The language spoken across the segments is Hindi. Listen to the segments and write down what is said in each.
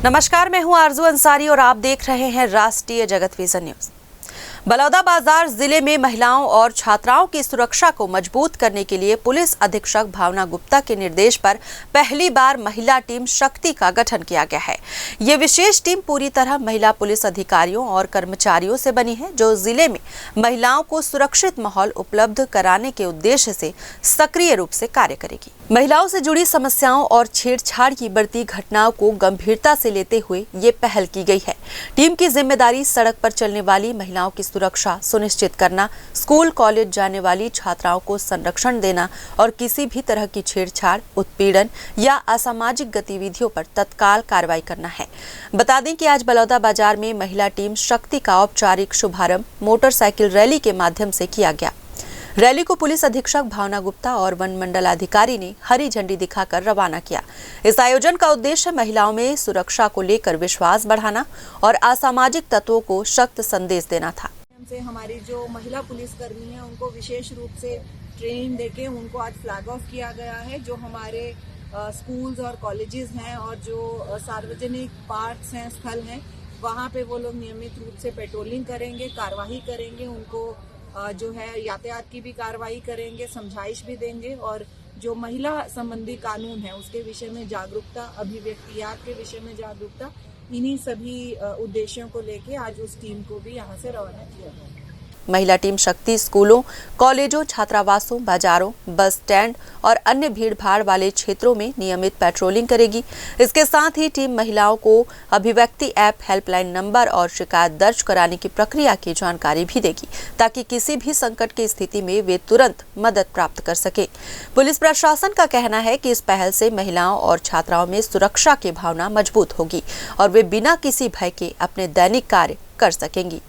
नमस्कार, मैं हूं आरजू अंसारी और आप देख रहे हैं राष्ट्रीय जगत विजन न्यूज। बलौदाबाजार जिले में महिलाओं और छात्राओं की सुरक्षा को मजबूत करने के लिए पुलिस अधीक्षक भावना गुप्ता के निर्देश पर पहली बार महिला टीम शक्ति का गठन किया गया है। ये विशेष टीम पूरी तरह महिला पुलिस अधिकारियों और कर्मचारियों से बनी है, जो जिले में महिलाओं को सुरक्षित माहौल उपलब्ध कराने के उद्देश्य से सक्रिय रूप से कार्य करेगी। महिलाओं से जुड़ी समस्याओं और छेड़छाड़ की बढ़ती घटनाओं को गंभीरता से लेते हुए ये पहल की गई है। टीम की जिम्मेदारी सड़क पर चलने वाली महिलाओं की सुरक्षा सुनिश्चित करना, स्कूल कॉलेज जाने वाली छात्राओं को संरक्षण देना और किसी भी तरह की छेड़छाड़, उत्पीड़न या असामाजिक गतिविधियों पर तत्काल कार्रवाई करना है। बता दें कि आज बलौदाबाजार में महिला टीम शक्ति का औपचारिक शुभारंभ मोटरसाइकिल रैली के माध्यम से किया गया। रैली को पुलिस अधीक्षक भावना गुप्ता और वन मंडलाधिकारी ने हरी झंडी दिखाकर रवाना किया। इस आयोजन का उद्देश्य महिलाओं में सुरक्षा को लेकर विश्वास बढ़ाना और असामाजिक तत्वों को सख्त संदेश देना था। से हमारी जो महिला पुलिसकर्मी हैं उनको विशेष रूप से ट्रेनिंग देके उनको आज फ्लैग ऑफ किया गया है। जो हमारे स्कूल्स और कॉलेजेस हैं और जो सार्वजनिक पार्क्स हैं, स्थल हैं, वहाँ पे वो लोग नियमित रूप से पेट्रोलिंग करेंगे, कार्यवाही करेंगे, उनको जो है यातायात की भी कार्रवाई करेंगे, समझाइश भी देंगे और जो महिला संबंधी कानून है उसके विषय में जागरूकता, अभिव्यक्तियात के विषय में जागरूकता, इन्हीं सभी उद्देश्यों को लेके आज उस टीम को भी यहाँ से रवाना किया गया। महिला टीम शक्ति स्कूलों, कॉलेजों, छात्रावासों, बाजारों, बस स्टैंड और अन्य भीड़-भाड़ वाले क्षेत्रों में नियमित पेट्रोलिंग करेगी। इसके साथ ही टीम महिलाओं को अभिव्यक्ति ऐप, हेल्पलाइन नंबर और शिकायत दर्ज कराने की प्रक्रिया की जानकारी भी देगी, ताकि किसी भी संकट की स्थिति में वे तुरंत मदद प्राप्त कर सके। पुलिस प्रशासन का कहना है कि इस पहल से महिलाओं और छात्राओं में सुरक्षा की भावना मजबूत होगी और वे बिना किसी भय के अपने दैनिक कार्य कर सकेंगी।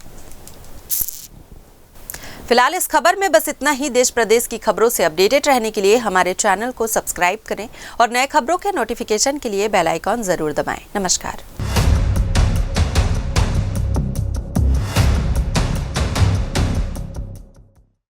फिलहाल इस खबर में बस इतना ही। देश प्रदेश की खबरों से अपडेटेड रहने के लिए हमारे चैनल को सब्सक्राइब करें और नए खबरों के नोटिफिकेशन के लिए बेल आइकॉन जरूर दबाएं। नमस्कार।